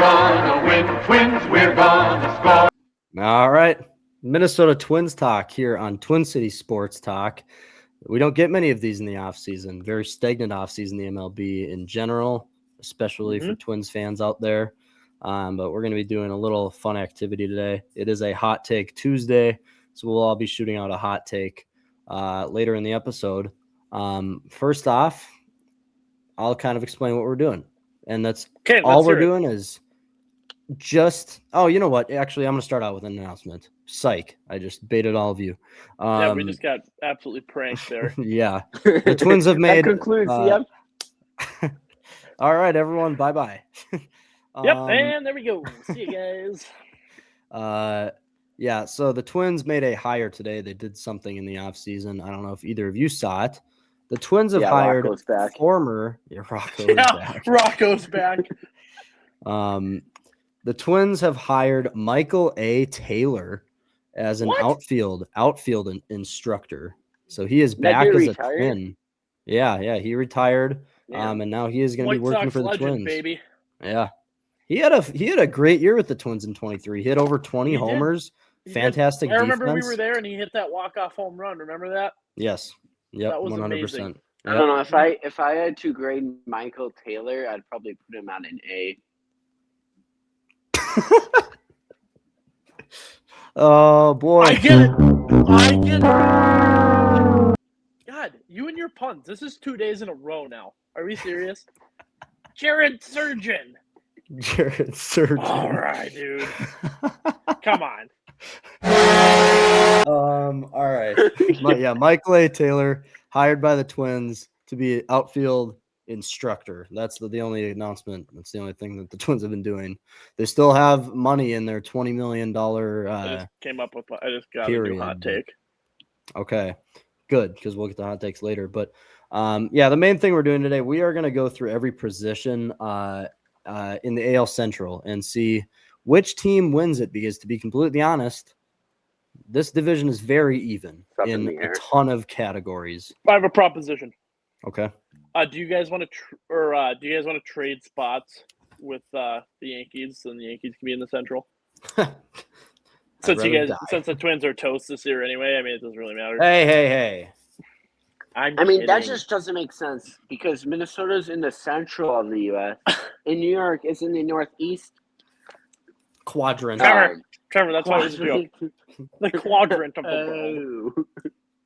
gonna win. Twins, we're gonna score. All right. Minnesota Twins talk here on Twin City Sports Talk. We don't get many of these in the offseason. Very stagnant offseason, the MLB in general, especially for Twins fans out there. But we're going to be doing a little fun activity today. It is a Hot Take Tuesday, so we'll all be shooting out a hot take later in the episode. First off, I'll kind of explain what we're doing. And that's all we're doing is just – you know what? Actually, I'm going to start out with an announcement. Psych. I just baited all of you. Yeah, we just got absolutely pranked there. Yeah. The Twins have made – that concludes, yep. All right, everyone. Bye-bye. Yep, and there we go. See you guys. Yeah, so the Twins made a hire today. They did something in the offseason. I don't know if either of you saw it. The Twins have hired former – Rocco's back. Rocco's back. The Twins have hired Michael A. Taylor as an outfield instructor. So he is back as a Twin. Yeah, he retired. Yeah. And now he is going to be working for the Twins. Baby. Yeah. He had a great year with the Twins in 23. He had over 20 homers. Fantastic defense. I remember we were there and he hit that walk-off home run. Remember that? Yes. Yep, that was 100%. Amazing. Yep. I don't know. If I had to grade Michael Taylor, I'd probably put him on an A. Oh, boy. I get it. God, you and your puns. This is 2 days in a row now. Are we serious? Jared Surgeon. All right, dude. Come on. All right. Michael A. Taylor hired by the Twins to be outfield instructor. That's the only announcement. That's the only thing that the Twins have been doing. They still have money in their $20 million. I just got a new hot take. Okay, good, because we'll get the hot takes later. But the main thing we're doing today, we are going to go through every position in the AL Central and see which team wins it, because to be completely honest, this division is very even in a ton of categories. I have a proposition. Okay. Do you guys want to trade spots with the Yankees, and the Yankees can be in the Central? Since the Twins are toast this year anyway, I mean, it doesn't really matter. Hey. I mean, that just doesn't make sense, because Minnesota's in the Central of the U.S. and New York is in the Northeast quadrant. Trevor, that's why it was a joke. The quadrant of the world.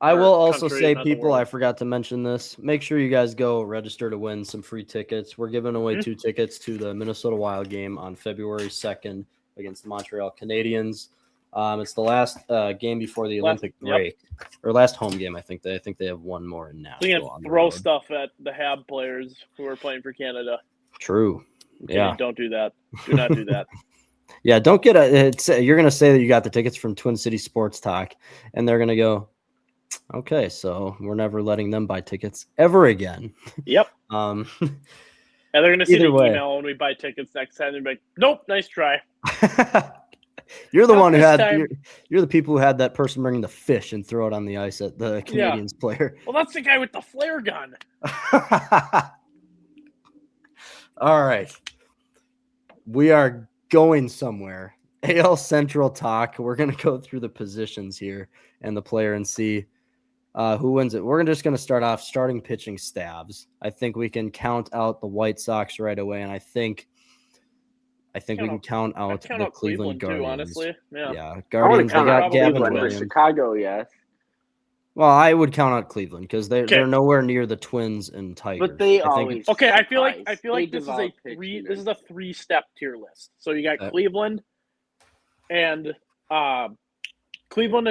I will also say, people, I forgot to mention this. Make sure you guys go register to win some free tickets. We're giving away 2 tickets to the Minnesota Wild game on February 2nd against the Montreal Canadiens. It's the last game before the Olympic break, or last home game. I think they have one more in Nashville. They're gonna throw stuff at the Hab players who are playing for Canada. True. Okay, yeah. Don't do that. Do not do that. Yeah, don't get you're gonna say that you got the tickets from Twin City Sports Talk, and they're gonna go, okay, so we're never letting them buy tickets ever again. Yep. And they're gonna see the email when we buy tickets next time. They're like, nope, nice try. You're the one who had you're the people who had that person bring the fish and throw it on the ice at the Canadiens player. Well, that's the guy with the flare gun. All right. We are going somewhere. AL Central talk. We're going to go through the positions here and the player and see who wins it. We're just going to start off starting pitching stabs. I think we can count out the White Sox right away, and I think we can count out the Cleveland Guardians. Too, honestly. Yeah, Guardians. They got Gavin Williams. Chicago, yes. Well, I would count out Cleveland because they're nowhere near the Twins and Tigers. But they always. Okay, I feel like this is a three-step tier list. So you got Cleveland and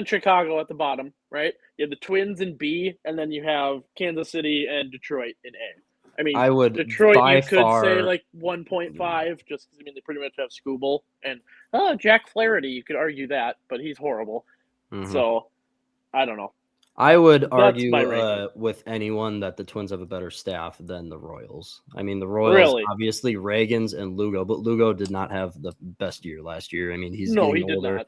Chicago at the bottom, right? You have the Twins in B, and then you have Kansas City and Detroit in A. I mean, Detroit, you could say like 1.5, just because, I mean, they pretty much have Skubal. And Jack Flaherty, you could argue that, but he's horrible. Mm-hmm. So, I don't know. I would argue with anyone that the Twins have a better staff than the Royals. I mean, the Royals, obviously, Reagans and Lugo, but Lugo did not have the best year last year. I mean, he's getting older.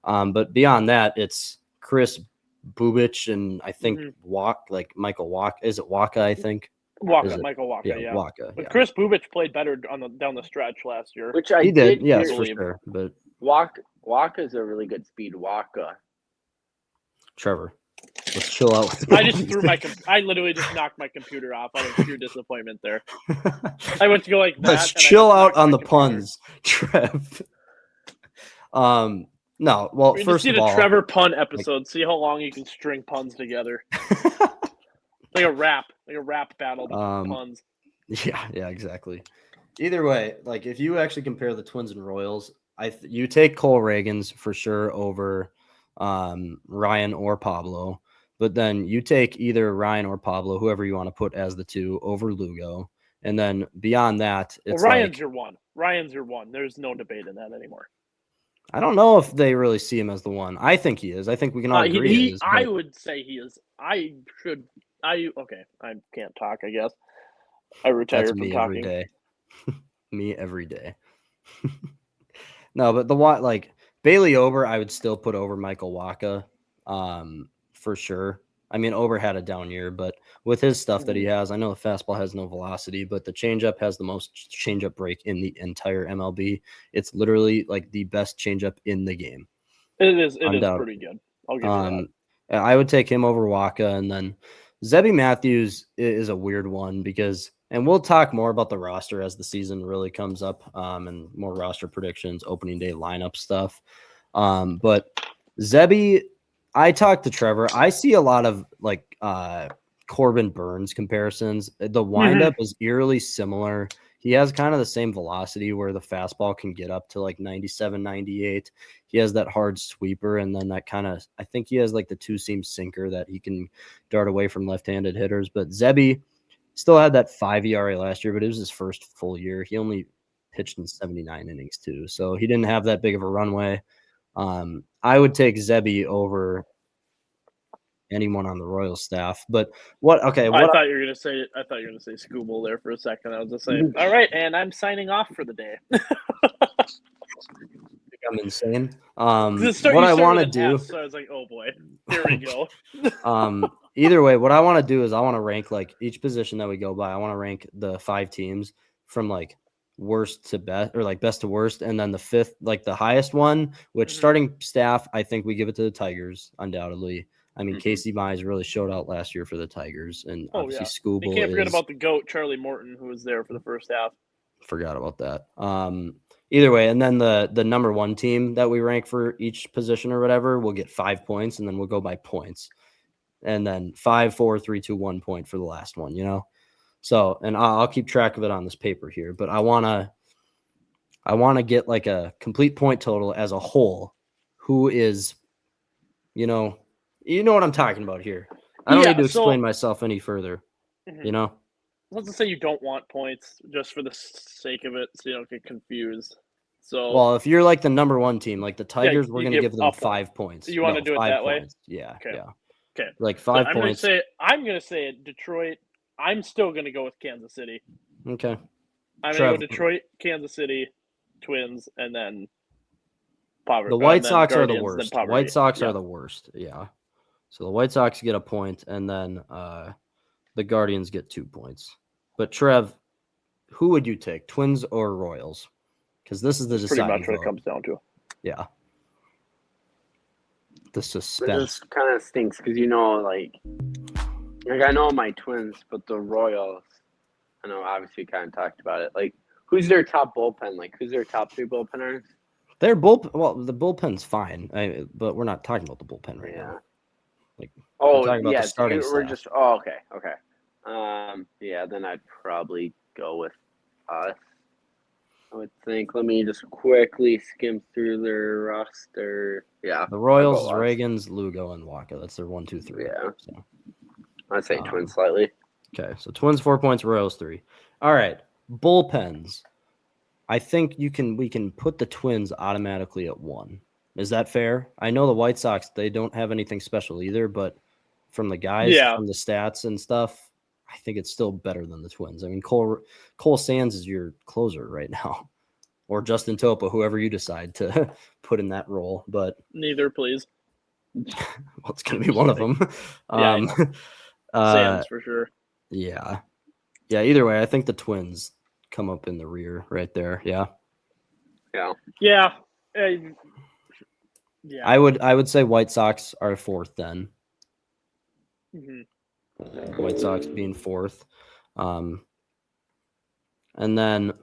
But beyond that, it's Chris Bubich and I think Michael Wacha, is it Wacha, I think? Michael Wacha, yeah. Wacha. But Chris Bubich played better down the stretch last year. Which he did, yes, for sure. But Wacha is a really good speed. Wacha. Trevor, let's chill out. I just threw I literally just knocked my computer off out of pure disappointment there. I went to go like that. Let's chill out on the puns, Trev. No, well, we first just of all, a Trevor pun episode. See how long you can string puns together. like a rap battle with puns. Yeah, exactly. Either way, like if you actually compare the Twins and Royals, you take Cole Reagans for sure over Ryan or Pablo, but then you take either Ryan or Pablo, whoever you want to put as the two, over Lugo, and then beyond that, it's Ryan's your one. Ryan's your one. There's no debate in that anymore. I don't know if they really see him as the one. I think he is. I think we can all agree he is. I would say he is. I can't talk, I guess. I retired from talking. Every day. Me every day. No, but Bailey Ober, I would still put over Michael Wacha, for sure. I mean, Ober had a down year, but with his stuff that he has, I know the fastball has no velocity, but the changeup has the most changeup break in the entire MLB. It's literally like the best changeup in the game. It is pretty good. I'll give you that. I would take him over Wacha, and then Zebby Matthews is a weird one because, and we'll talk more about the roster as the season really comes up, and more roster predictions, opening day lineup stuff. But Zebby, I talked to Trevor. I see a lot of Corbin Burns comparisons. The windup is eerily similar. He has kind of the same velocity where the fastball can get up to like 97, 98. He has that hard sweeper, and then that kind of, I think he has like the two-seam sinker that he can dart away from left-handed hitters. But Zebby still had that 5 ERA last year, but it was his first full year. He only pitched in 79 innings too, so he didn't have that big of a runway. I would take Zebby over anyone on the Royals staff. But I thought you were gonna say Scooble there for a second. I was just saying, all right, and I'm signing off for the day. I'm insane. What I want to do. So I was like, oh boy, here we go. Either way, what I want to do is I want to rank like each position that we go by. I want to rank the 5 teams from like worst to best, or like best to worst, and then the 5th, like the highest one, which starting staff, I think we give it to the Tigers undoubtedly. I mean, Casey Mize really showed out last year for the Tigers, and obviously Scooble. You can't forget about the GOAT, Charlie Morton, who was there for the first half. Forgot about that. Either way, and then the number 1 team that we rank for each position or whatever will get 5 points, and then we'll go by points, and then 5, 4, 3, 2, 1 point for the last one. So, and I'll keep track of it on this paper here, but I wanna get like a complete point total as a whole. Who is, you know what I'm talking about here. I don't need to explain myself any further. Let's just say you don't want points just for the sake of it, so you don't get confused. So, well, if you're like the number 1 team, like the Tigers, we're going to give them 5 points. You want to do it that points. Way? Yeah. Okay. Yeah. Okay. Like 5 points. I'm going to say it. Detroit. I'm still going to go with Kansas City. Okay. I'm going to go Detroit, Kansas City, Twins, and then Poverty. The White Sox are the worst. White Sox are the worst. Yeah. So the White Sox get a point, and then the Guardians get 2 points. But Trev, who would you take, Twins or Royals? Because this is the deciding pretty much what vote. it comes down to. Yeah. The suspense. This kind of stinks because I know my Twins, but the Royals, I know obviously kind of talked about it. Like, who's their top bullpen? Like, who's their top 3 bullpenners? Their bullpen. Well, the bullpen's fine, but we're not talking about the bullpen right now. Like, yeah, the starting staff. we're just. Oh, okay. Yeah, then I'd probably go with us. I would think. Let me just quickly skim through their roster. Yeah, the Royals, Reagans, Lugo, and Wacha. That's their 1, 2, 3. Yeah, so I'd say Twins slightly. Okay, so Twins 4 points, Royals 3. All right, bullpens. I think we can put the Twins automatically at 1. Is that fair? I know the White Sox, they don't have anything special either, but from the guys, from the stats and stuff, I think it's still better than the Twins. I mean, Cole Sands is your closer right now, or Justin Topa, whoever you decide to put in that role. But neither, please. Well, it's going to be one of them. Sands for sure. Yeah. Yeah, either way, I think the Twins come up in the rear right there. Yeah. Yeah. Yeah. Yeah. I would say White Sox are fourth then. Mm-hmm. White Sox being fourth. And then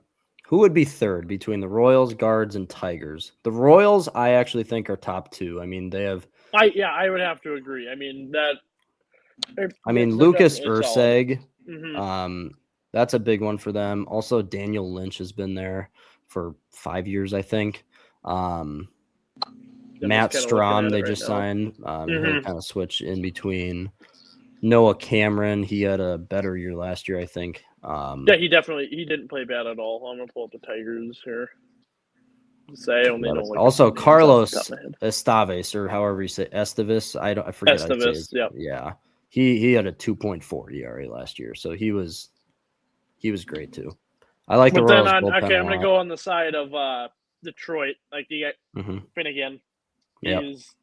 who would be third between the Royals, Guards, and Tigers? The Royals, I actually think, are top two. I mean, they have. I would have to agree. I mean Lucas Erceg. Mm-hmm. That's a big one for them. Also, Daniel Lynch has been there for 5 years, I think. Matt Strahm, they just signed. He'll kind of switch in between. Noah Cameron, he had a better year last year, I think. Yeah, he didn't play bad at all. I'm gonna pull up the Tigers here. I only know also Carlos Estaves, or however you say Esteves. I forget. Esteves, yeah. He had a 2.4 ERA last year, so he was great too. I like the Royals bullpen I'm gonna go on the side of Detroit. Like you get Finnegan. He's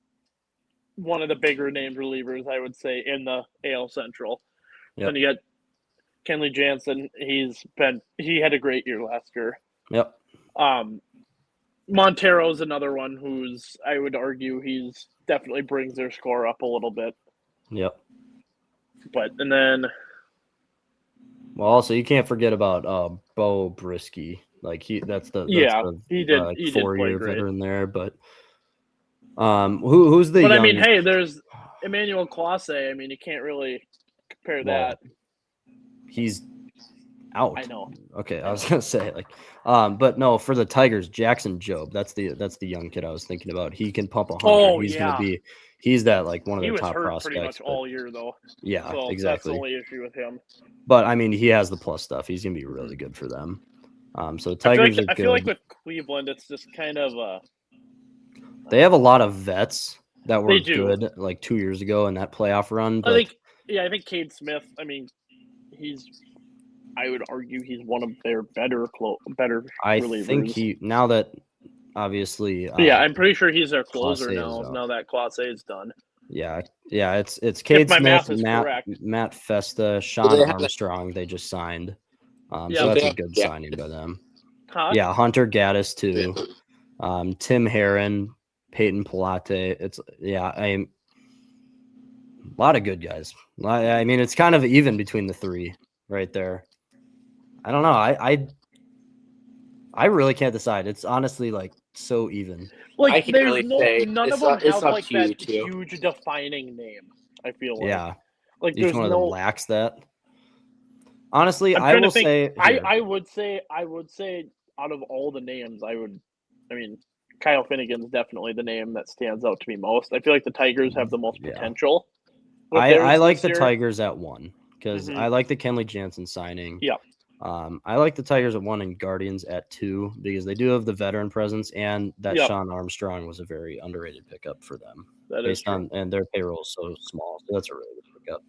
one of the bigger named relievers, I would say, in the AL Central. Yep. Then you got Kenley Jansen. He had a great year last year. Yep. Montero's another one who's, I would argue, he's definitely brings their score up a little bit. Yep. And then, well, also you can't forget about Bo Brisky. Like he did 4-year veteran there, but who's the? But young... I mean, hey, there's Emmanuel Clase. I mean, you can't really compare that. He's out. I know. Okay, I was gonna say but no, for the Tigers, Jackson Jobe. That's the young kid I was thinking about. He can pump 100. Oh, he's gonna be. He's that one of the top prospects. Pretty much all year though. Yeah, so exactly. That's the only issue with him. But I mean, he has the plus stuff. He's gonna be really good for them. So the Tigers I feel like with Cleveland, it's just kind of they have a lot of vets that were good 2 years ago in that playoff run. But I think Cade Smith. I mean, I would argue he's one of their better relievers. I think now that obviously. I'm pretty sure he's their closer now that Clase is done. Yeah. It's Cade Smith, Matt Festa, Sean Armstrong. They just signed. So that's a good signing by them. Huh? Yeah, Hunter Gaddis too. Tim Herron, Peyton Pilate. A lot of good guys. I mean, it's kind of even between the three right there. I don't know. I really can't decide. It's honestly so even. I can't really say. None of them have that huge defining name. I feel like. Yeah. Each one of them lacks that. Honestly, I would say out of all the names, Kyle Finnegan's definitely the name that stands out to me most. I feel like the Tigers have the most potential. I like the Tigers at 1 because I like the Kenley Jansen signing. Yeah. I like the Tigers at 1 and Guardians at 2 because they do have the veteran presence, and that Sean Armstrong was a very underrated pickup for them. That is true. And their payroll is so small, so that's a really good pickup.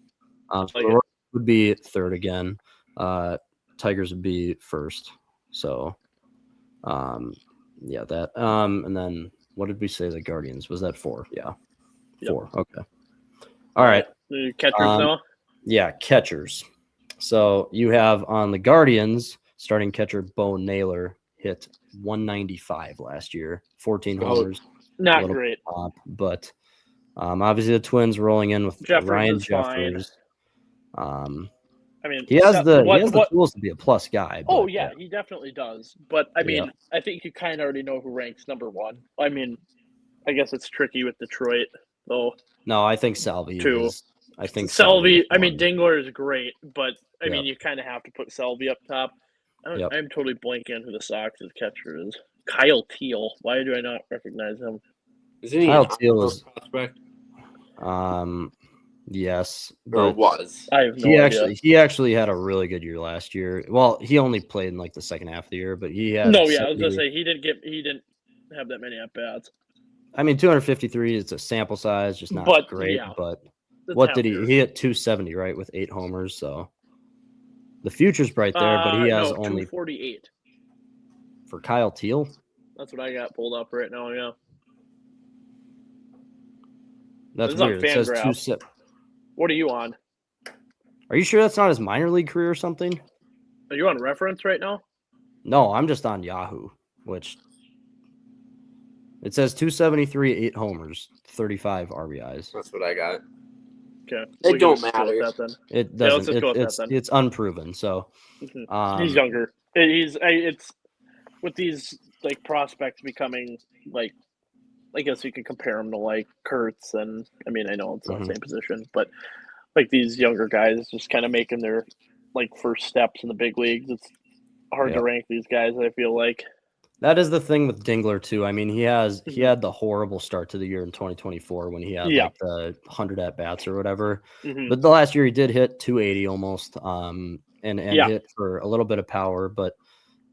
So the Royals would be third again. Tigers would be first. So, that. And then what did we say? The Guardians, was that 4? Yeah, 4. Okay. All right. Catchers now. Yeah, catchers. So you have on the Guardians, starting catcher Bo Naylor hit 195 last year, 14 homers. Not great. But obviously the Twins rolling in with Ryan Jeffers. He has the tools to be a plus guy. But, he definitely does. But I think you kind of already know who ranks number 1. I mean, I guess it's tricky with Detroit, though. No, I think Salvi too. I think Salvi. I mean, Dingler is great, but I mean, you kind of have to put Salvi up top. I'm totally blanking on who the Sox's catcher is. Kyle Teal. Why do I not recognize him? Kyle Teal is prospect. Yes, or was. I have no idea. He actually had a really good year last year. Well, he only played in the second half of the year, but he had. I was gonna say he didn't have that many at bats. I mean, 253. It's a sample size, just not great. Yeah, but what did he? He hit 270, right, with 8 homers. So the future's bright there, but he has only 248 for Kyle Teal. That's what I got pulled up right now. Yeah, that's weird. It says 270. What are you on? Are you sure that's not his minor league career or something? Are you on reference right now? No, I'm just on Yahoo, which it says 273, 8 homers, 35 RBIs. That's what I got. Okay. It don't matter. It doesn't. Yeah, let's just go with that then. It's unproven. So he's younger. It's with these like prospects becoming like, I guess you can compare them to like Kurtz, and I mean I know it's not the same position, but like these younger guys just kind of making their like first steps in the big leagues. It's hard to rank these guys. I feel like. That is the thing with Dingler too. I mean, he had the horrible start to the year in 2024 when he had like the 100 at bats or whatever. But the last year he did hit 280 almost, and hit for a little bit of power. But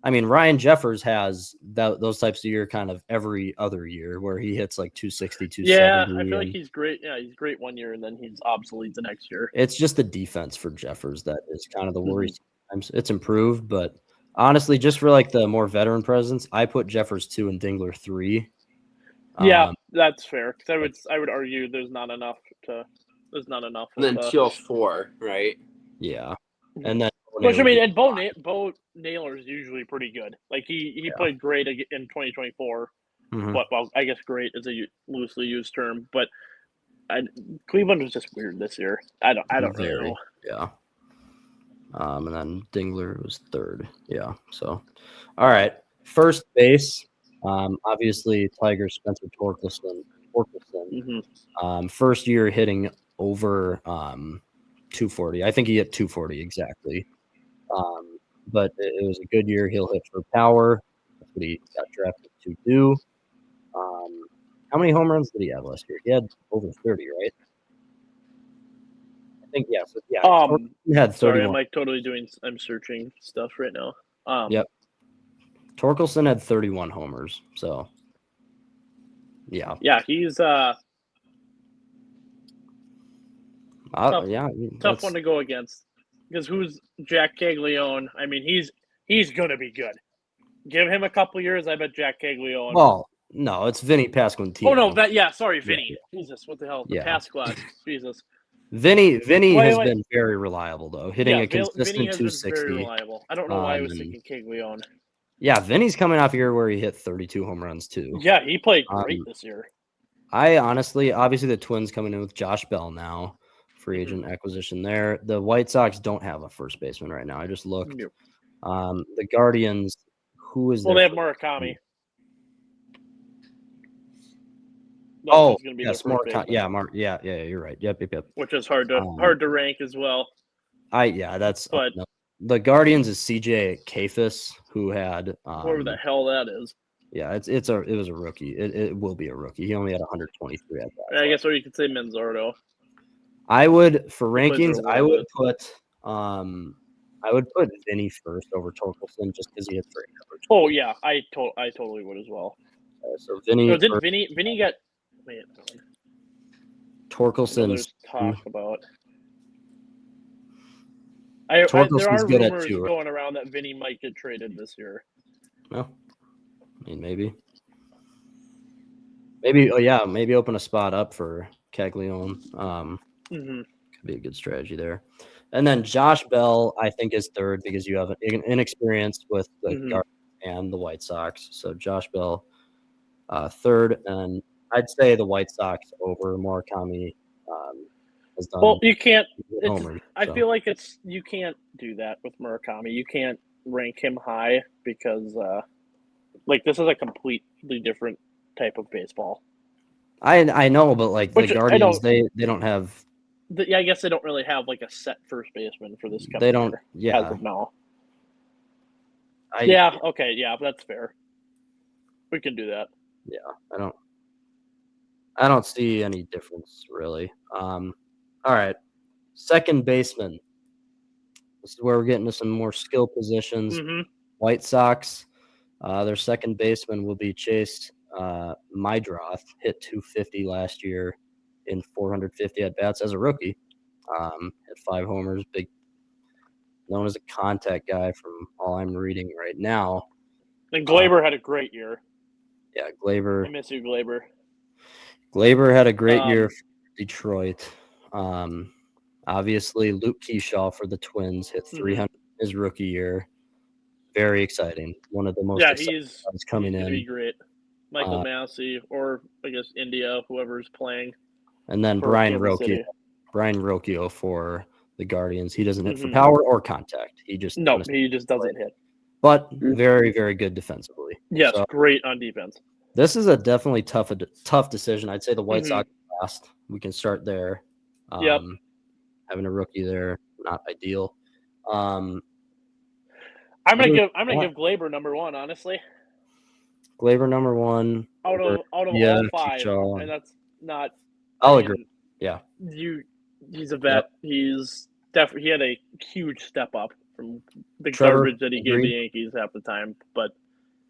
I mean, Ryan Jeffers has those types of year kind of every other year where he hits like 260, 270. Yeah, I feel like he's great. Yeah, he's great one year and then he's obsolete the next year. It's just the defense for Jeffers that is kind of the worry. It's improved, but honestly, just for like the more veteran presence, I put Jeffers 2 and Dingler 3. Yeah, that's fair. Because I would argue there's not enough. And then Teal 4, right? Yeah, and then which I mean, and Bo Naylor is usually pretty good. Like he played great in 2024. But well, I guess great is a loosely used term, but Cleveland was just weird this year. I don't really know. Yeah. And then Dingler was 3rd. Yeah. So, all right. First base, obviously Tiger Spencer Torkelson. First year hitting over 240. I think he hit 240 exactly. But it was a good year. He'll hit for power. That's what he got drafted to do. How many home runs did he have last year? He had over 30, right? I think yeah. So yeah, he had 31. Sorry, I'm like totally I'm searching stuff right now. Yep. Torkelson had 31 homers. So yeah. Yeah, he's tough one to go against. Because who's Jack Caglione? I mean, he's gonna be good. Give him a couple years, I bet Jack Caglione. Well, no, it's Vinny Pasquantino. Oh no, sorry, Vinny. Yeah. Jesus, what the hell? The Pasquale. Jesus. Vinny has been very reliable though, hitting a consistent Vinny has 260. Been very reliable. I don't know why I was thinking Caglione. Yeah, Vinny's coming off a year where he hit 32 home runs too. Yeah, he played great this year. I obviously the Twins coming in with Josh Bell now, free agent acquisition there. The White Sox don't have a first baseman right now. I just looked. Nope. The Guardians, who is? Well, they have Murakami. Yes, Murakami. Yeah, you're right. Yep. Which is hard to rank as well. The Guardians is CJ Kafis, who had whatever the hell that is. Yeah, it was a rookie. It will be a rookie. He only had 123 at that. I guess, or you could say Manzardo. I would for rankings. I would put Vinny first over Torkelson just because he had 3 numbers. Oh yeah, I totally would as well. So Vinny. So did Vinny get? Wait, Torkelson's talk about. Torkelson's there are good rumors at 2. going around that Vinny might get traded this year. Well, I mean, maybe open a spot up for Caglione. Could be a good strategy there. And then Josh Bell, I think, is 3rd because you have an inexperience with the Guardians and the White Sox. So Josh Bell, 3rd, and I'd say the White Sox over Murakami. Has done. Well, you can't. I feel like you can't do that with Murakami. You can't rank him high because, this is a completely different type of baseball. I know, but the Guardians, they don't have. I guess they don't really have like a set first baseman for this company. They don't. Yeah. As of now. Okay. Yeah, that's fair. We can do that. Yeah, I don't see any difference really. All right, second baseman. This is where we're getting to some more skill positions. White Sox, their second baseman will be Chase Meidroth. Hit 250 last year in 450 at bats as a rookie. Hit 5 homers. Big, known as a contact guy from all I'm reading right now. And Glaber had a great year. Yeah, Glaber. I miss you, Glaber. Glaber had a great year for Detroit. Obviously, Luke Keyshaw for the Twins hit 300 his rookie year. Very exciting. One of the most he's coming in. Be great. Michael Massey, or I guess India, whoever's playing. And then Brian Rocchio for the Guardians. He doesn't hit for power or contact. He just doesn't hit. But very, very good defensively. Yes, great on defense. This is a definitely tough decision. I'd say the White Sox last. We can start there. Having a rookie there, not ideal. I'm gonna give Gleyber number 1, honestly. Gleyber number 1 out of all 5, and that's not. I'll agree. Yeah, he's a vet. He's definitely he had a huge step up from the garbage that he gave the Yankees half the time. But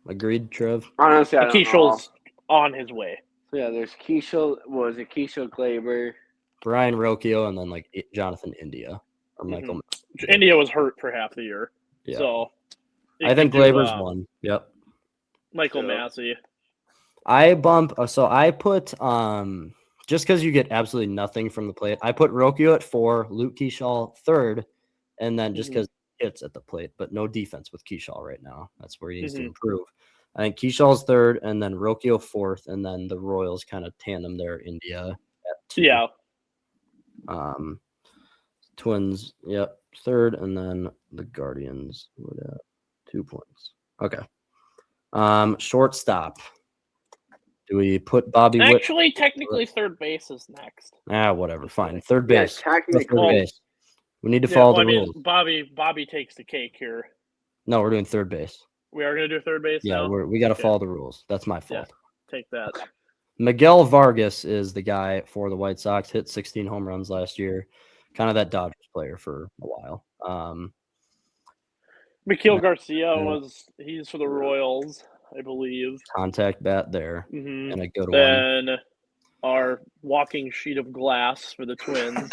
agreed, Trev. Honestly, Keishel's on his way. So yeah, there's Keishel. Was it Keishel, Gleyber, Brian Rocchio, and then like Jonathan India or Michael. India was hurt for half the year, so I think Gleyber's 1. Yep. Michael Massey. I put just because you get absolutely nothing from the plate, I put Rocchio at 4, Luke Keishel 3rd, and then just because hits at the plate, but no defense with Keishel right now. That's where he needs to improve. I think Keishel's 3rd, and then Rocchio 4th, and then the Royals kind of tandem there. India at 2. Yeah. Twins, 3rd, and then the Guardians would have 2 points. Okay. Shortstop. Do we put Bobby Witt? Actually, technically, third base is next. Whatever. Fine. Third base. Yeah, technically. Third base. We need to follow the rules. Bobby takes the cake here. No, we're doing third base. We are going to do third base now? We got to follow the rules. That's my fault. Yeah, take that. Miguel Vargas is the guy for the White Sox. Hit 16 home runs last year. Kind of that Dodgers player for a while. Miguel Garcia he's for the Royals, I believe. Contact bat there. And a good one. Then our walking sheet of glass for the Twins.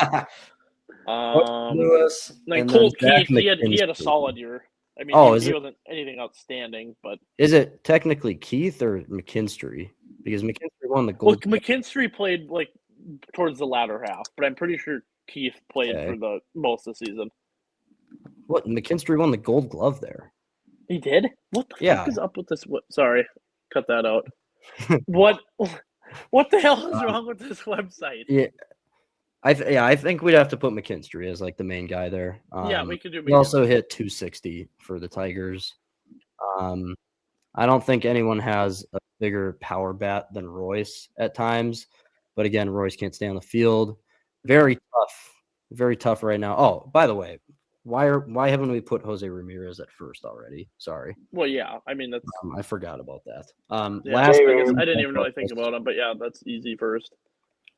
Lewis. Like Colt Keith, he had a solid year. I mean, he wasn't anything outstanding, but is it technically Keith or McKinstry? Because McKinstry won the gold. Well, McKinstry played like towards the latter half, but I'm pretty sure Keith played for the most of the season. What? McKinstry won the Gold Glove there. He did? What the fuck is up with this? Sorry, cut that out. What the hell is wrong with this website? Yeah. I think we'd have to put McKinstry as like the main guy there. We could do. He also hit 260 for the Tigers. I don't think anyone has a bigger power bat than Royce at times, but again, Royce can't stay on the field. Very tough right now. Oh, by the way, why haven't we put Jose Ramirez at first already? Sorry. Well, yeah, I mean that's. I forgot about that. Last, I didn't even really think about him, but yeah, that's easy first.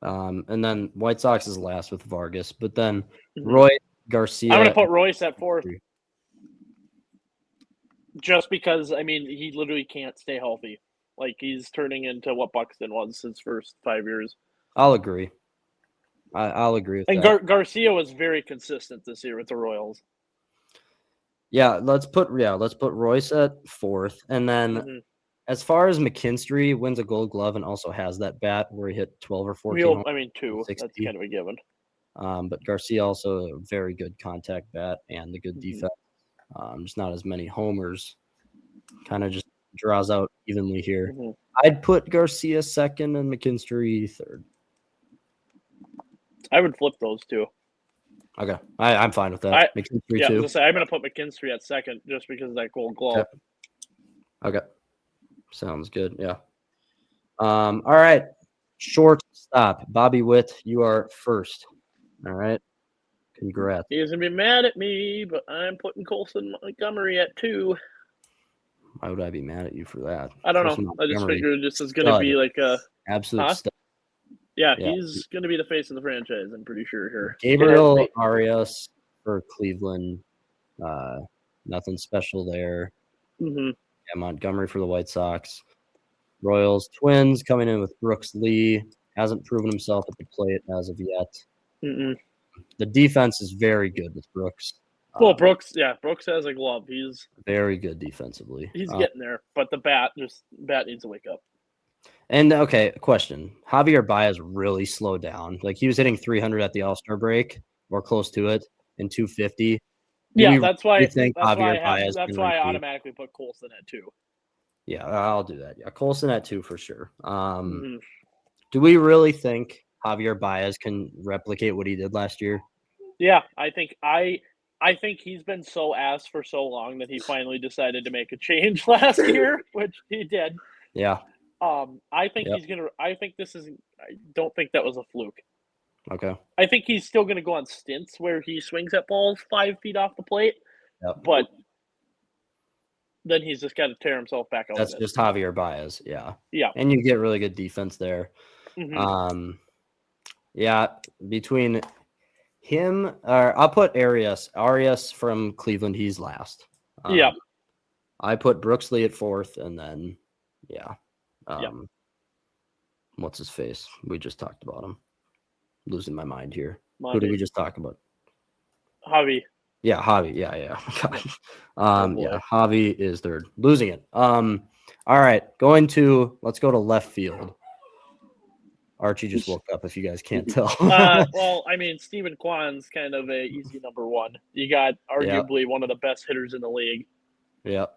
And then White Sox is last with Vargas, but then Roy Garcia. I'm gonna put Royce at 4th, just because I mean he literally can't stay healthy. Like he's turning into what Buxton was his first 5 years. I'll agree. I'll agree with that. And Garcia was very consistent this year with the Royals. Yeah, let's put Royce at 4th, and then. As far as McKinstry wins a Gold Glove and also has that bat where he hit 12 or 14. 2. 60. That's kind of a given. But Garcia also a very good contact bat and the good defense. Just not as many homers. Kind of just draws out evenly here. I'd put Garcia 2nd and McKinstry 3rd. I would flip those two. Okay, I'm fine with that. McKinstry 2. I'm going to put McKinstry at 2nd just because of that Gold Glove. Okay. Sounds good. Yeah. All right. Shortstop. Bobby Witt, you are first. All right. Congrats. He's going to be mad at me, but I'm putting Colson Montgomery at 2. Why would I be mad at you for that? I don't know. I just figured this is going to be like a absolute stud. Yeah, he's going to be the face of the franchise, I'm pretty sure here. Gabriel Arias for Cleveland. Nothing special there. Montgomery for the White Sox. Royals, Twins coming in with Brooks Lee. Hasn't proven himself at the plate as of yet. The defense is very good with Brooks. Well, Brooks has a glove. He's very good defensively. He's getting there, but the bat needs to wake up. And okay, question: Javier Baez really slowed down. Like he was hitting 300 at the All-Star break or close to it, and 250. That's why. Think Javier Baez that's why I automatically put Colson at 2. Yeah, I'll do that. Yeah, Colson at 2 for sure. Do we really think Javier Baez can replicate what he did last year? Yeah, I think he's been so ass for so long that he finally decided to make a change last year, which he did. Yeah. I think he's gonna. I think this is. I don't think that was a fluke. Okay. I think he's still gonna go on stints where he swings at balls 5 feet off the plate. Yep. But then he's just got to tear himself back out. That's just Javier Baez. Yeah. Yeah. And you get really good defense there. Mm-hmm. Yeah, between him, or I'll put Arias from Cleveland. He's last. Yeah. I put Brooksley at 4th, and then what's his face? We just talked about him. Losing my mind here. Who did we just talk about? Javi. Yeah, Javi. Yeah. Yeah, Javi is 3rd. Losing it. All right, let's go to left field. Archie just woke up, if you guys can't tell. Well, I mean, Stephen Kwan's kind of a easy number 1. You got arguably one of the best hitters in the league. Yep.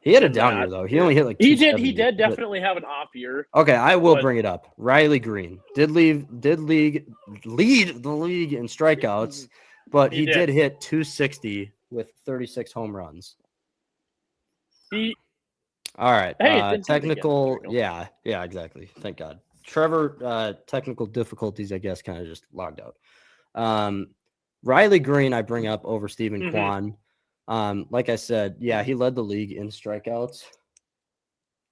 He had a down year, though. He only hit like He did definitely have an off year. Okay, I will bring it up. Riley Green did lead the league in strikeouts, but he did hit 260 with 36 home runs. All right. Technical. Yeah, exactly. Thank God. Trevor, technical difficulties, I guess, kind of just logged out. Riley Green, I bring up over Stephen Kwan. Like I said, yeah, he led the league in strikeouts.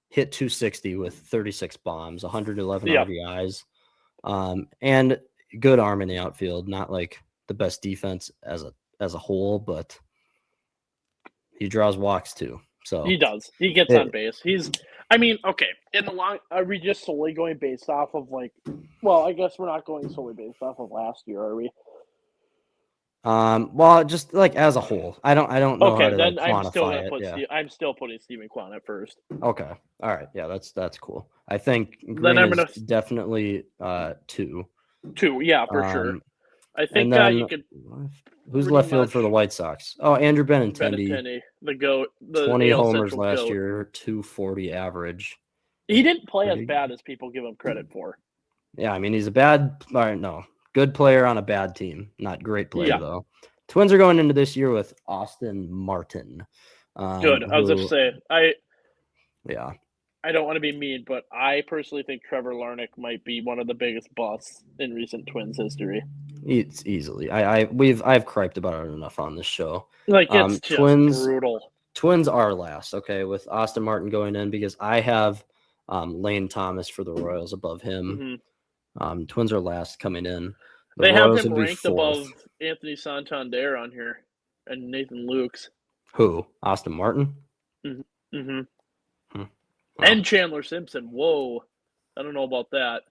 Hit 260 with 36 bombs, 111 RBIs, and good arm in the outfield. Not like the best defense as a whole, but he draws walks too. So he does. He gets on base. Okay. In the long, are we just solely going based off of I guess we're not going solely based off of last year, are we? Well, just as a whole, I don't know how to then quantify it. I'm still putting Stephen Kwan at 1st. Okay. All right. Yeah, that's cool. I think Green is definitely 2. 2, yeah, for sure. I think you could. Who's left field for the White Sox? Oh, Andrew Benintendi. The GOAT. 20 homers last year, 240 average. He didn't play as bad as people give him credit for. Yeah, I mean, he's good player on a bad team. Not great player, though. Twins are going into this year with Austin Martin. Good. I was going to say, Yeah. I don't want to be mean, but I personally think Trevor Larnach might be one of the biggest busts in recent Twins history. It's easily. I've criped about it enough on this show. It's just brutal. Twins are last, okay, with Austin Martin going in because I have Lane Thomas for the Royals above him. Twins are last coming in. They have him ranked above Anthony Santander on here and Nathan Lukes. Who? Austin Martin? And Chandler Simpson. Whoa. I don't know about that.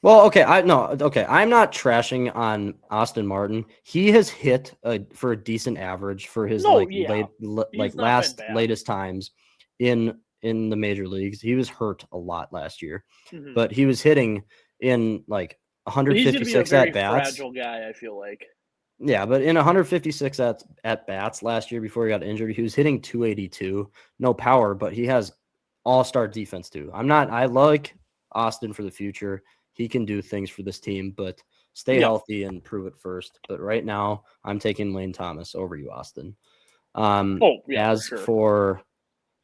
Well, okay. I'm not trashing on Austin Martin. He has hit for a decent average for his latest times in the major leagues. He was hurt a lot last year, but he was hitting in 156 at bats. Fragile guy, I feel like. Yeah, but in 156 at bats last year before he got injured, he was hitting 282. No power, but he has all-star defense too. I like Austin for the future. He can do things for this team, but stay healthy and prove it first. But right now, I'm taking Lane Thomas over you, Austin. For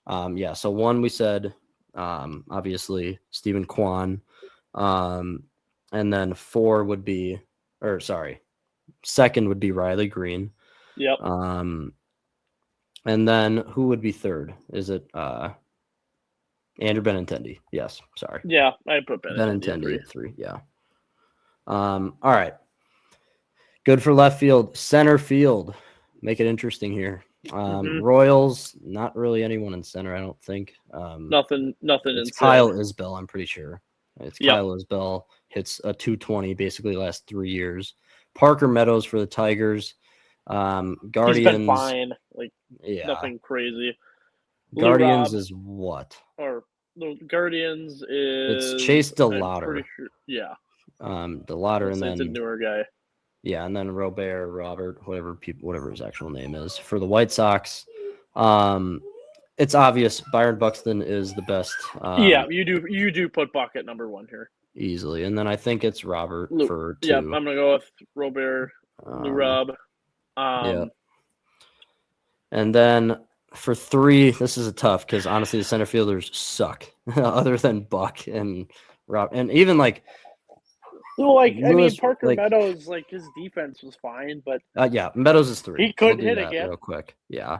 so 1 we said, obviously Stephen Kwan, and then 4 would be, second would be Riley Green. Yep. And then who would be 3rd? Is it Andrew Benintendi? Yes. Sorry. Yeah, I put Benintendi at 3. Yeah. All right. Good for left field. Center field. Make it interesting here. Royals, not really anyone in center, I don't think. Nothing in Kyle Isbell, I'm pretty sure. It's Kyle Isbell. Hits a 220 basically last 3 years. Parker Meadows for the Tigers. Guardians. He's been fine. Nothing crazy. Guardians is what? Or the Guardians is it's Chase DeLauter. Sure, yeah. DeLauter, and then it's a newer guy. Yeah, and then Robert, whatever his actual name is. For the White Sox, it's obvious Byron Buxton is the best. Yeah, you do put Buck at number 1 here. Easily. And then I think it's Robert for 2. Yeah, I'm gonna go with Robert, Lou Rob. Yeah. And then for 3, this is a tough because honestly the center fielders suck other than Buck and Rob, and even like Lewis, Parker Meadows, like his defense was fine, but yeah, Meadows is 3. He couldn't hit again real quick. Yeah,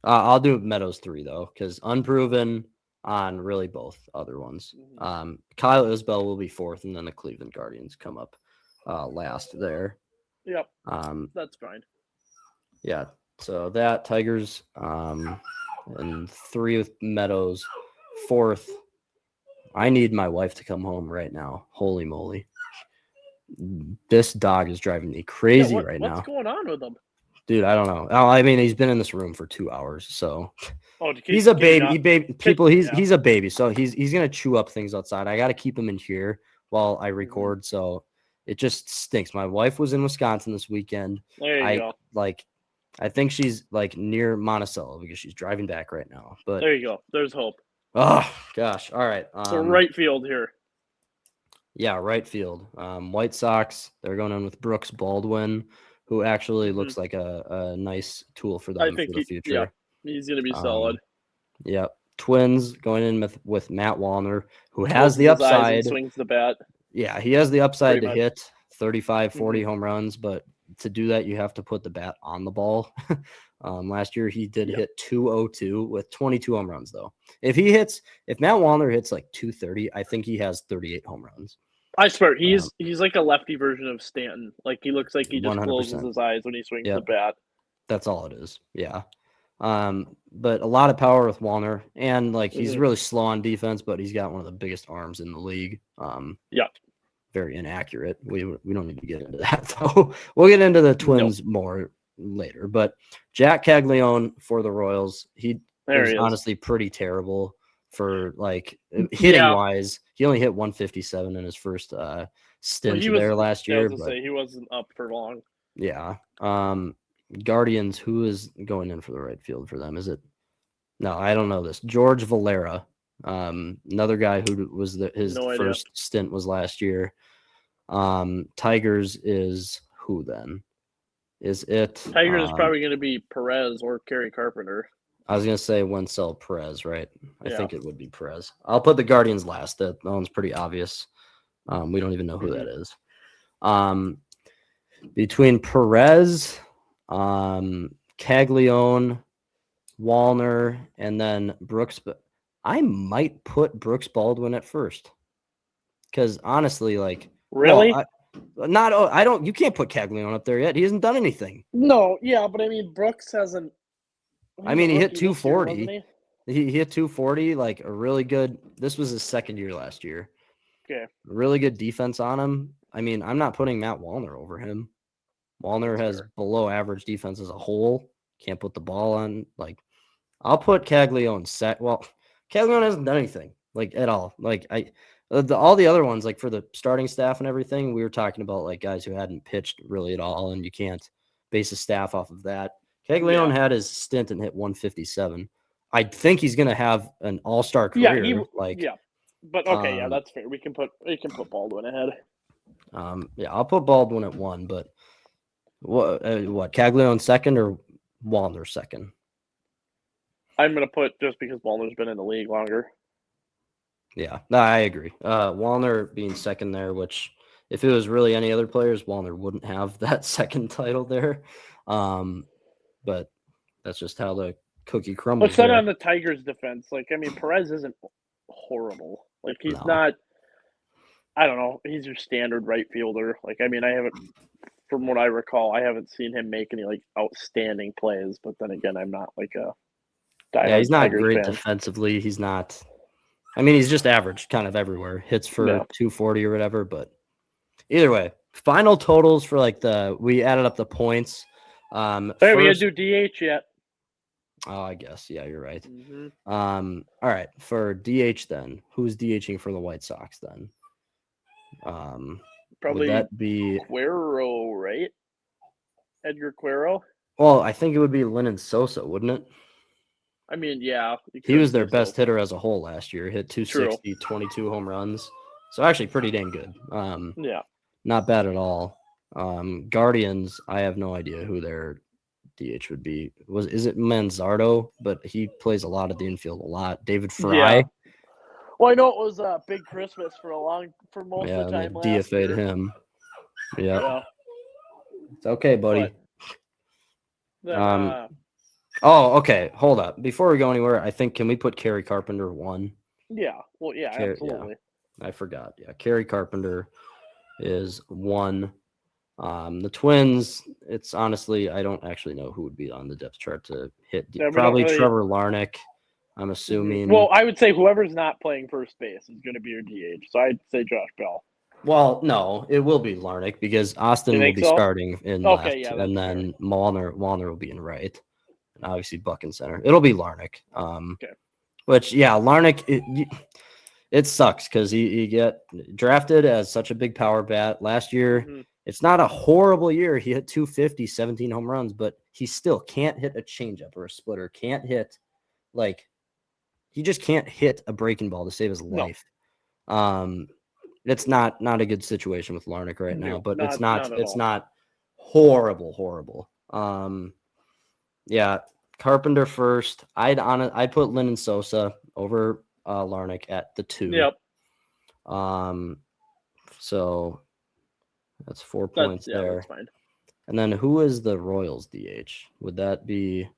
I'll do Meadows 3 though because unproven on really both other ones. Kyle Isbell will be 4th, and then the Cleveland Guardians come up last there. Yep. That's fine. Yeah. So that Tigers, and 3 with Meadows, 4th. I need my wife to come home right now. Holy moly. This dog is driving me crazy right now. What's going on with him? Dude, I don't know. I mean, he's been in this room for 2 hours, so he's a baby. He's a baby, so he's gonna chew up things outside. I got to keep him in here while I record, so it just stinks. My wife was in Wisconsin this weekend. There you go. I think she's like near Monticello because she's driving back right now. But there you go. There's hope. Oh gosh. All right. So right field here. Yeah, right field. White Sox. They're going in with Brooks Baldwin, who actually looks like a nice tool for them for the future. Yeah, he's going to be solid. Yeah. Twins going in with Matt Wallner, who has the upside. Swings the bat. Yeah, he has the upside to hit 35, 40 home runs, but to do that, you have to put the bat on the ball. Last year, he did hit 202 with 22 home runs, though. If Matt Wallner hits like 230, I think he has 38 home runs. I swear, he's like a lefty version of Stanton. Like, he looks like he just 100%. Closes his eyes when he swings the bat. That's all it is. Yeah. But a lot of power with Wallner, and like he's really slow on defense, but he's got one of the biggest arms in the league. Very inaccurate. We don't need to get into that though. We'll get into the Twins more later. But Jack Caglione for the Royals, he is honestly pretty terrible for like hitting wise. He only hit 157 in his first stint there last year. But he wasn't up for long. Yeah. Guardians, who is going in for the right field for them? Is it? No, I don't know this. George Valera, another guy who was his first stint was last year. Tigers is who then? Is it? Tigers is probably going to be Perez or Kerry Carpenter. I was going to say Wencel Perez, right? I think it would be Perez. I'll put the Guardians last. That one's pretty obvious. We don't even know who that is. Between Perez, Caglione, Wallner, and then Brooks. I might put Brooks Baldwin at first. Because honestly, like. Really? I don't. You can't put Caglione up there yet. He hasn't done anything. No, yeah, but I mean, Brooks hasn't. I mean, he hit 240. He hit 240, like a really good. This was his second year last year. Okay. Really good defense on him. I mean, I'm not putting Matt Wallner over him. Wallner has below average defense as a whole. Can't put the ball on. Like, I'll put Caglione set. Well, Caglione hasn't done anything like at all. Like all the other ones, like for the starting staff and everything, we were talking about like guys who hadn't pitched really at all, and you can't base a staff off of that. Caglione had his stint and hit 157. I think he's going to have an all-star career. But okay, that's fair. We can put Baldwin ahead. I'll put Baldwin at 1, but what Caglione second or Wallner second? I'm going to put just because Wallner's been in the league longer. Yeah, no, I agree. Wallner being second there, which if it was really any other players, Wallner wouldn't have that second title there. But that's just how the cookie crumbles. What's that on the Tigers' defense? Like, I mean, Perez isn't horrible. Like, he's not. I don't know. He's your standard right fielder. Like, I mean, from what I recall, I haven't seen him make any like outstanding plays. But then again, I'm not like a. He's not Tigers great fan. Defensively. He's not. I mean, he's just average, kind of everywhere. Hits for 240 or whatever. But either way, final totals for like we added up the points. We gotta do DH yet. Oh, I guess. Yeah, you're right. Mm-hmm. All right. For DH then, who's DHing for the White Sox then? Probably would that be Cuero, right? Edgar Cuero? Well, I think it would be Lennon Sosa, wouldn't it? I mean, yeah. He was their best hitter as a whole last year. Hit 260, 22 home runs. So actually pretty dang good. Yeah. Not bad at all. Guardians, I have no idea who their DH would be. Is it Manzardo? But he plays a lot of the infield a lot. David Fry. Yeah. Well, I know it was a big Christmas for most of the time and last DFA'd year. him. Yep. Yeah. It's okay, buddy. Then, okay. Hold up. Before we go anywhere, I think can we put Kerry Carpenter 1? Yeah. Well, yeah, absolutely. Yeah. I forgot. Yeah, Kerry Carpenter is 1. The Twins, it's honestly, I don't actually know who would be on the depth chart to hit. Probably Trevor Larnach, I'm assuming. Well, I would say whoever's not playing first base is going to be your DH. So I'd say Josh Bell. Well, no, it will be Larnach because Austin will be starting in left, and then Wallner will be in right, and obviously Buck in center. It'll be Larnach. Which, yeah, Larnach, it sucks because he get drafted as such a big power bat last year. Mm-hmm. It's not a horrible year. He hit 250, 17 home runs, but he still can't hit a changeup or a splitter. Can't hit, he just can't hit a breaking ball to save his life. No. It's not a good situation with Larnach right now, but it's not horrible. Yeah, Carpenter first. I'd put Lennon Sosa over Larnach at the 2. Yep. So that's 4 points there. That's fine. And then who is the Royals DH? Would that be?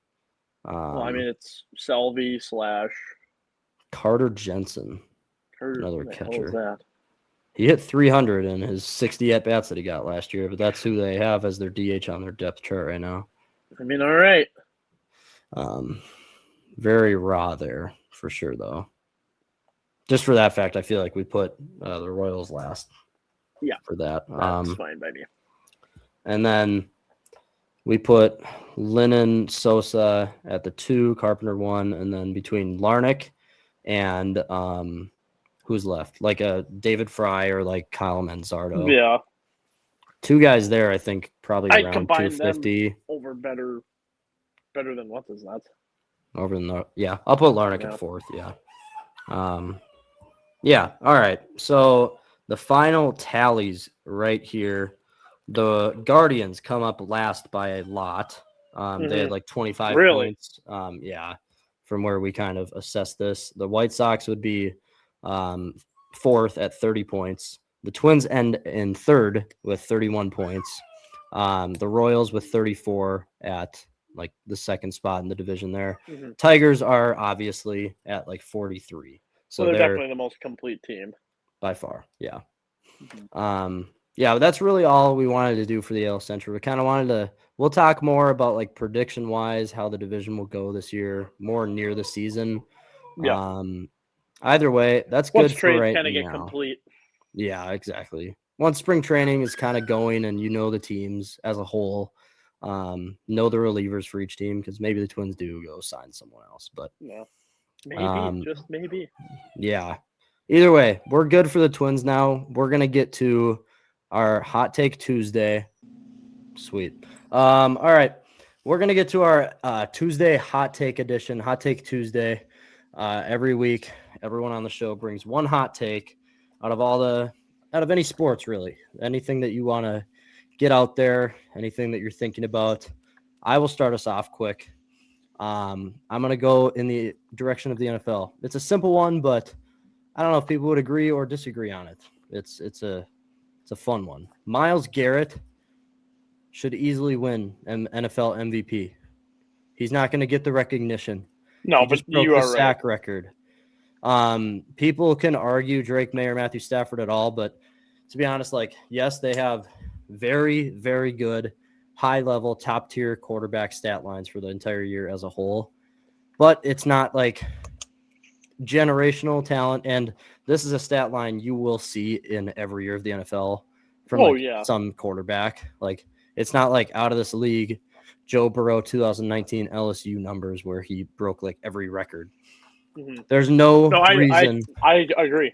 Well, I mean, it's Selvey / Carter Jensen, another catcher. That? He hit 300 in his 60 at bats that he got last year, but that's who they have as their DH on their depth chart right now. I mean, all right. Very raw there for sure, though. Just for that fact, I feel like we put the Royals last. Yeah, for that. That's fine by me. And then we put Lennon Sosa at the 2, Carpenter 1, and then between Larnach and who's left? Like a David Fry or like Kyle Manzardo. Yeah. 2 guys there, I think, probably I'd around 250. Them over better than what's his nuts. Over in the I'll put Larnach at 4th, yeah. All right. So the final tallies right here. The Guardians come up last by a lot. They had like 25 points. From where we kind of assessed this. The White Sox would be 4th at 30 points. The Twins end in 3rd with 31 points. The Royals with 34 at like the 2nd spot in the division there. Mm-hmm. Tigers are obviously at like 43. So they're definitely the most complete team. By far, yeah. Mm-hmm. But that's really all we wanted to do for the AL Central. We kind of wanted to, we'll talk more about like prediction wise, how the division will go this year, more near the season. Yeah. Either way, that's good for right now. Kind of get complete. Yeah, exactly. Once spring training is kind of going and you know the teams as a whole, know the relievers for each team, because maybe the Twins do go sign someone else, but maybe, just maybe. Yeah. Either way, we're good for the Twins now. We're going to get to our Hot Take Tuesday. Sweet. All right. We're going to get to our Tuesday Hot Take edition, Hot Take Tuesday. Every week, everyone on the show brings one hot take out of any sports, really. Anything that you want to get out there, anything that you're thinking about. I will start us off quick. I'm going to go in the direction of the NFL. It's a simple one, but I don't know if people would agree or disagree on it. It's a fun one. Myles Garrett should easily win NFL MVP. He's not going to get the recognition. No, but you are sack record. People can argue Drake May or Matthew Stafford at all, but to be honest, yes, they have very, very good, high-level, top-tier quarterback stat lines for the entire year as a whole. But it's not like generational talent, and this is a stat line you will see in every year of the NFL from some quarterback. It's not like out of this league Joe Burrow 2019 LSU numbers where he broke every record. Mm-hmm. There's no reason. I agree.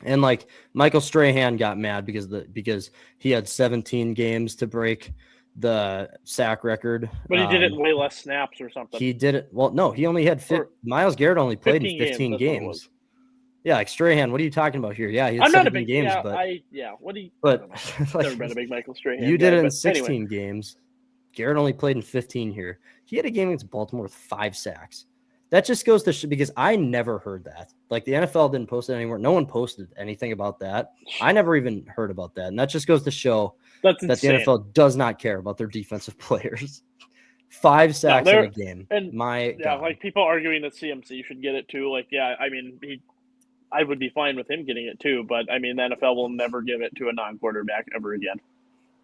And like Michael Strahan got mad because he had 17 games to break the sack record. But he did it in way less snaps or something. He did it. Well, no, he only had Myles Garrett only played in 15 games. Yeah, like Strahan, what are you talking about here? Yeah, he had 17 games, but what do you? But like, never been a big Michael Strahan. You did it in 16 games. Garrett only played in 15 here. He had a game against Baltimore with 5 sacks. That just goes to because I never heard that. Like the NFL didn't post it anymore. No one posted anything about that. I never even heard about that. And that just goes to show that the NFL does not care about their defensive players. 5 sacks in a game. And God. Like people arguing that CMC should get it too. Like, yeah, I mean, I would be fine with him getting it too, but I mean, the NFL will never give it to a non-quarterback ever again.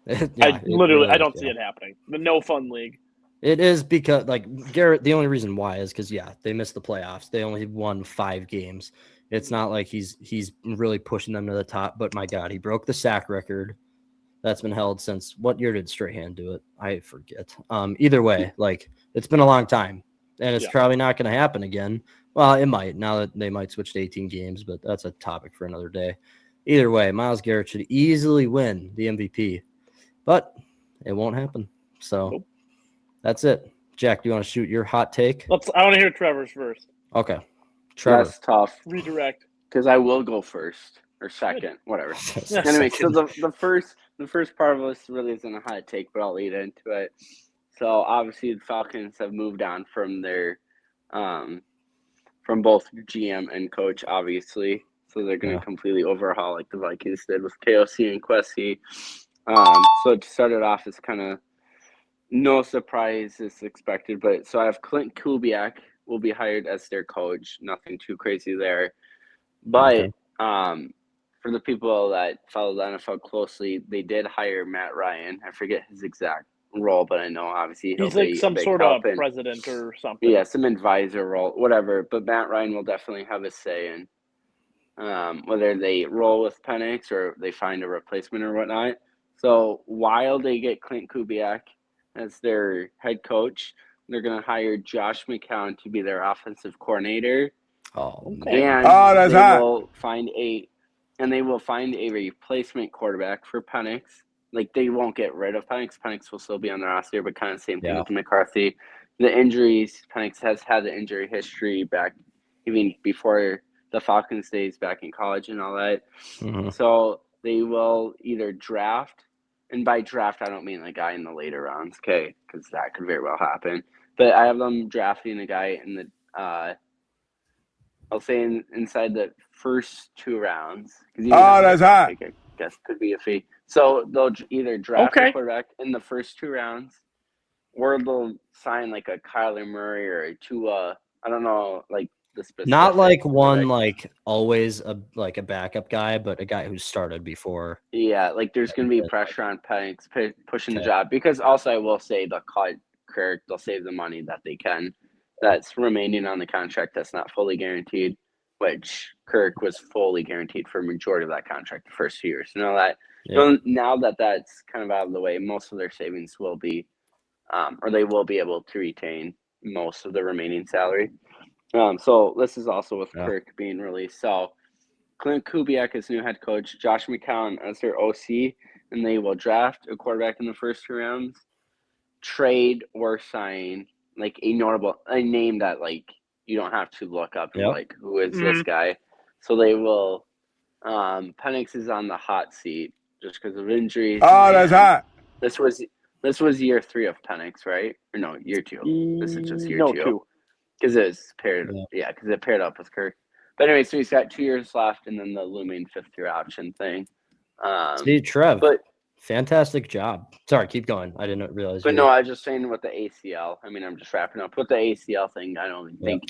I don't see it happening. The no fun league. It is because like Garrett, the only reason why is because they missed the playoffs. They only won 5 games. It's not like he's really pushing them to the top, but my God, he broke the sack record that's been held since what year did Strahan do it? I forget. Either way, like it's been a long time, and it's probably not going to happen again. Well, it might now that they might switch to 18 games, but that's a topic for another day. Either way, Myles Garrett should easily win the MVP, but it won't happen. So that's it. Jack, do you want to shoot your hot take? I want to hear Trevor's first. Okay. Trevor. That's tough. Redirect. Because I will go first or second, whatever. Anyway, so the first part of this really isn't a hot take, but I'll lead into it. So obviously the Falcons have moved on from their from both GM and coach, obviously. So they're going to completely overhaul like the Vikings did with KOC and Kwesi. So it started off as kind of no surprise is expected, but so I have Clint Kubiak will be hired as their coach. Nothing too crazy there. But for the people that follow the NFL closely, they did hire Matt Ryan. I forget his exact role, but I know obviously he's like some sort of president or something. Yeah, some advisor role, whatever. But Matt Ryan will definitely have a say in whether they roll with Penix or they find a replacement or whatnot. So while they get Clint Kubiak as their head coach, they're going to hire Josh McCown to be their offensive coordinator. Oh, okay. And they will find a replacement quarterback for Penix. Like, they won't get rid of Penix. Penix will still be on the roster, but kind of same thing with McCarthy. The injuries, Penix has had the injury history back even before the Falcons days back in college and all that. Mm-hmm. So they will either draft, and by draft, I don't mean a guy in the later rounds, okay, because that could very well happen. But I have them drafting a guy in the, I'll say inside the first 2 rounds. That's hot. I guess could be a fee. So they'll either draft a quarterback in the first 2 rounds, or they'll sign like a Kyler Murray or a Tua. I don't know, like the specific. Not like one like always a backup guy, but a guy who started before. Yeah, like there's going to be pressure on Penix pushing the job, because also I will say they'll cut Kirk. They'll save the money that they can that's remaining on the contract that's not fully guaranteed, which Kirk was fully guaranteed for a majority of that contract the first 2 years. You know that. So now that that's kind of out of the way, most of their savings will be, or they will be able to retain most of the remaining salary. So this is also with Kirk being released. So Clint Kubiak is new head coach, Josh McCown as their OC, and they will draft a quarterback in the first 2 rounds, trade or sign like a name that like you don't have to look up like who is this guy. So they will. Penix is on the hot seat just because of injuries. Oh, that's hot. This was year 3 of Penix, right? Or no, year 2. This is just year 2. Because it was paired, because it paired up with Kirk. But anyway, so he's got 2 years left, and then the looming 5th-year option thing. See, Trev, fantastic job. Sorry, keep going. I didn't realize. But no, I was just saying with the ACL. I mean, I'm just wrapping up with the ACL thing. I don't think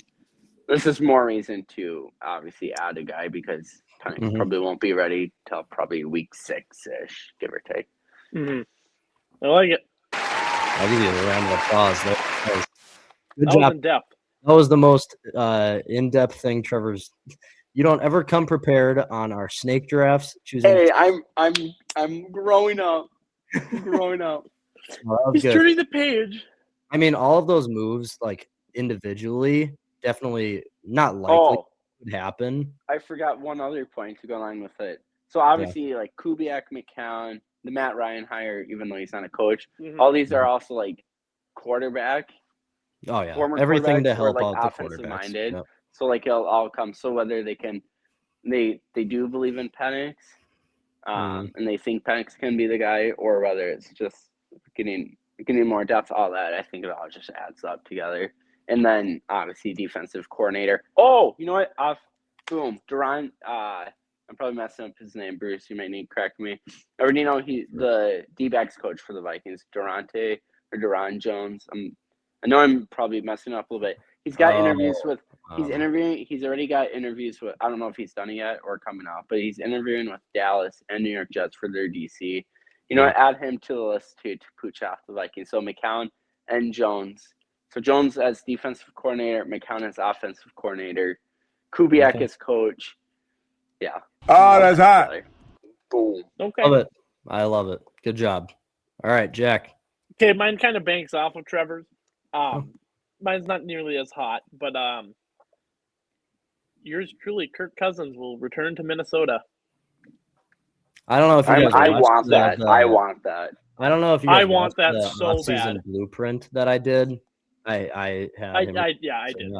this is more reason to obviously add a guy, because Penix probably won't be ready till probably week 6-ish, give or take. Mm-hmm. I like it. I'll give you a round of applause. Good job. Was in depth. That was the most in-depth thing, Trevor's. You don't ever come prepared on our snake drafts. Hey, I'm growing up. He's turning the page. I mean, all of those moves, like individually, definitely not likely. would happen. I forgot one other point to go along with it. So obviously, like Kubiak, McCown, the Matt Ryan hire, even though he's not a coach, all these are also like quarterback. Oh yeah, former everything to help like out the offensive quarterbacks. minded. Yep. So like it'll all come. So whether they can, they do believe in Penix, and they think Penix can be the guy, or whether it's just getting more depth. All that, I think it all just adds up together. And then obviously defensive coordinator. Oh, you know what? Boom, Duran. I'm probably messing up his name, Bruce. You might need to correct me. I already know the D-backs coach for the Vikings, Duran Jones. I know I'm probably messing up a little bit. He's got interviews with. He's interviewing. He's already got interviews with. I don't know if he's done it yet or coming out, but he's interviewing with Dallas and New York Jets for their DC. You know, add him to the list too to pooch off the Vikings. So McCown and Jones. So Jones as defensive coordinator, McCown as offensive coordinator, Kubiak as coach. Yeah. Oh, that's hot. Boom. Okay. Love it. I love it. Good job. All right, Jack. Okay, mine kind of banks off of Trevor's. Mine's not nearly as hot, but yours truly, Kirk Cousins, will return to Minnesota. I don't know if you guys I want that. I want that. I don't know if you guys want that the so off-season bad. blueprint that I did. I had him. I did.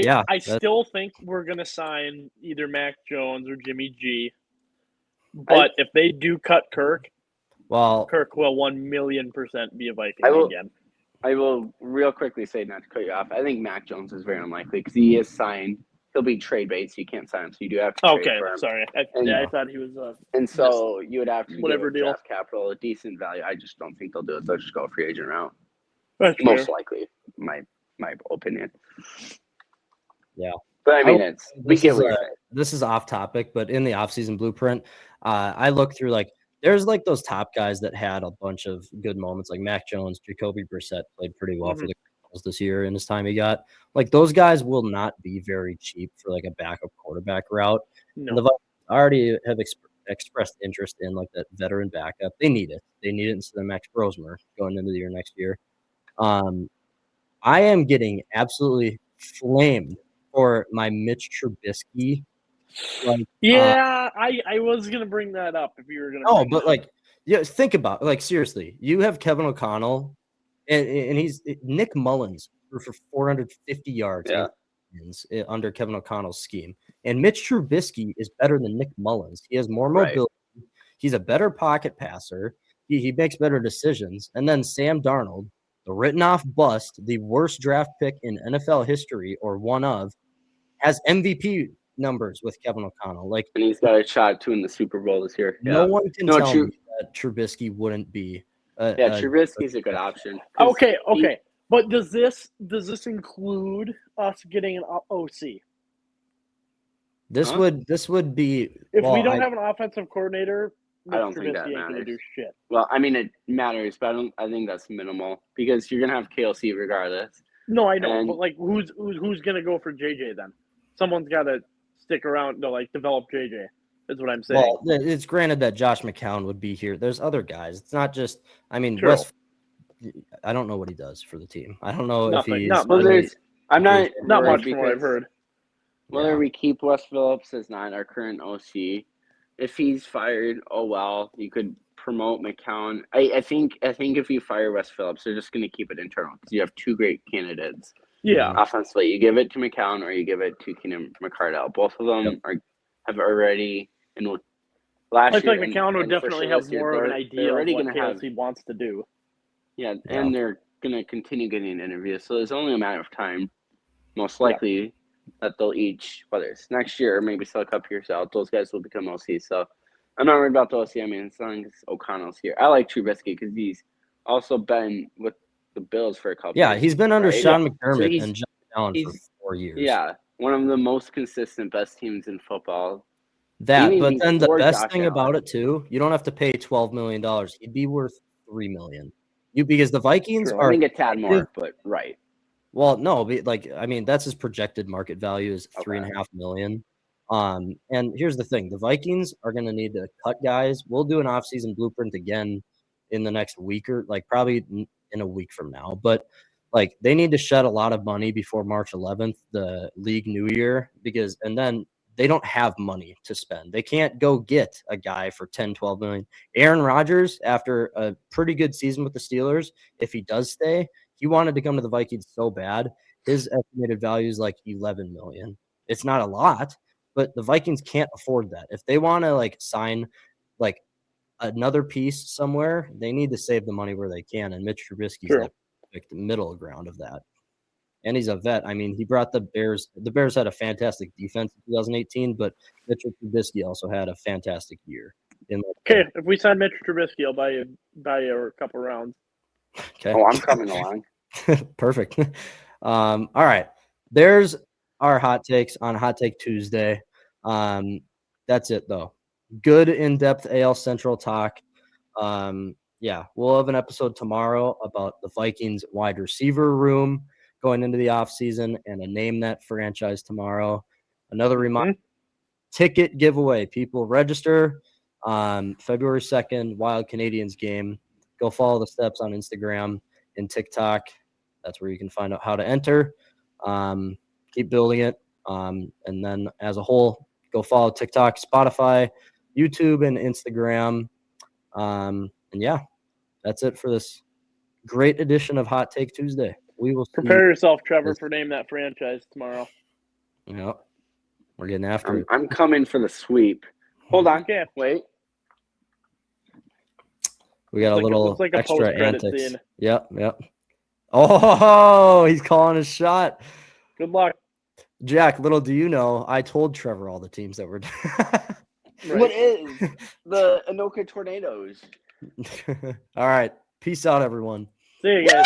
Yeah. I still think we're gonna sign either Mac Jones or Jimmy G. But if they do cut Kirk, Kirk will 1,000,000% be a Viking again. I will real quickly say, not to cut you off, I think Mac Jones is very unlikely because he is signed. He'll be trade bait, so you can't sign him. So you do have to trade for him. Sorry. I thought he was. And so you would have to whatever give deal. draft capital, a decent value. I just don't think they'll do it. They'll just go free agent route. That's Most fair. likely, my opinion. Yeah. But I mean, this is off topic, but in the offseason blueprint, I look through there's those top guys that had a bunch of good moments, like Mac Jones, Jacoby Brissett played pretty well for the Cardinals this year in his time he got. Those guys will not be very cheap for a backup quarterback route. No. And the Vikings already have expressed interest in that veteran backup. They need it. They need it instead of Max Brosmer going into the year next year. I am getting absolutely flamed for my Mitch Trubisky. I was gonna bring that up if you were gonna. No, but think about seriously. You have Kevin O'Connell, and he's Nick Mullins for 450 yards under Kevin O'Connell's scheme, and Mitch Trubisky is better than Nick Mullins. He has more mobility. He's a better pocket passer. He makes better decisions, and then Sam Darnold, the written-off bust, the worst draft pick in NFL history, or one of, has MVP numbers with Kevin O'Connell. And he's got a shot to win the Super Bowl this year. No one can tell me that Trubisky wouldn't be. Trubisky's a good option. Okay. But does this include us getting an OC? This would be if we don't have an offensive coordinator. I don't think that matters. Do shit. Well, I mean, it matters, but I think that's minimal because you're gonna have KLC regardless. No, I know, but who's gonna go for JJ then? Someone's got to stick around to develop JJ. Is what I'm saying. Well, it's granted that Josh McCown would be here. There's other guys. It's not just. I mean, I don't know what he does for the team. I don't know if he's. Not much from what I've heard. Whether we keep Wes Phillips as not our current OC. If he's fired, oh well, you could promote McCown. I think if you fire Wes Phillips, they're just going to keep it internal because you have two great candidates. Yeah, offensively, you give it to McCown or you give it to Keenan McCardell. Both of them have already last year. I feel like McCown would definitely have more of an idea of what KLC wants to do. Yeah, and they're going to continue getting interviews, so it's only a matter of time, most likely. That they'll each, whether it's next year or maybe still a couple years out, those guys will become OC. So I'm not worried about the OC. I mean, as long as O'Connell's here. I like Trubisky because he's also been with the Bills for a couple years. Yeah, he's been under Sean McDermott and Josh Allen for 4 years. Yeah, one of the most consistent, best teams in football. But then the best thing about it, too, you don't have to pay $12 million. He'd be worth $3 million. Because the Vikings are. I think a tad more, but right. Well, no, I mean, that's his projected market value is $3.5 million. And here's the thing: the Vikings are going to need to cut guys. We'll do an offseason blueprint again in the next week or probably in a week from now. But like they need to shed a lot of money before March 11th, the league new year, and then they don't have money to spend. They can't go get a guy for 10, 12 million. Aaron Rodgers, after a pretty good season with the Steelers, if he does stay, he wanted to come to the Vikings so bad. His estimated value is like 11 million. It's not a lot, but the Vikings can't afford that. If they want to like sign like another piece somewhere, they need to save the money where they can. And Mitch Trubisky's like the middle ground of that. And he's a vet. I mean, he brought the Bears. The Bears had a fantastic defense in 2018, but Mitchell Trubisky also had a fantastic year. Okay, if we sign Mitch Trubisky, I'll buy you a couple rounds. Okay. Oh, I'm coming along. Perfect. All right. There's our hot takes on Hot Take Tuesday. That's it, though. Good in-depth AL Central talk. Yeah, we'll have an episode tomorrow about the Vikings wide receiver room going into the offseason and a name that franchise tomorrow. Another reminder, ticket giveaway. People register on February 2nd, Wild Canadians game. Go follow the steps on Instagram and TikTok. That's where you can find out how to enter. Keep building it. And then as a whole, go follow TikTok, Spotify, YouTube, and Instagram. And yeah, that's it for this great edition of Hot Take Tuesday. We will prepare yourself, Trevor, for Name That Franchise tomorrow. Yeah, we're getting after it. I'm coming for the sweep. Hold on. Okay. Wait. We got a little extra antics. Scene. Yep. Oh, he's calling a shot. Good luck. Jack, little do you know, I told Trevor all the teams that were Right. What is the Anoka Tornadoes? All right. Peace out, everyone. See you guys.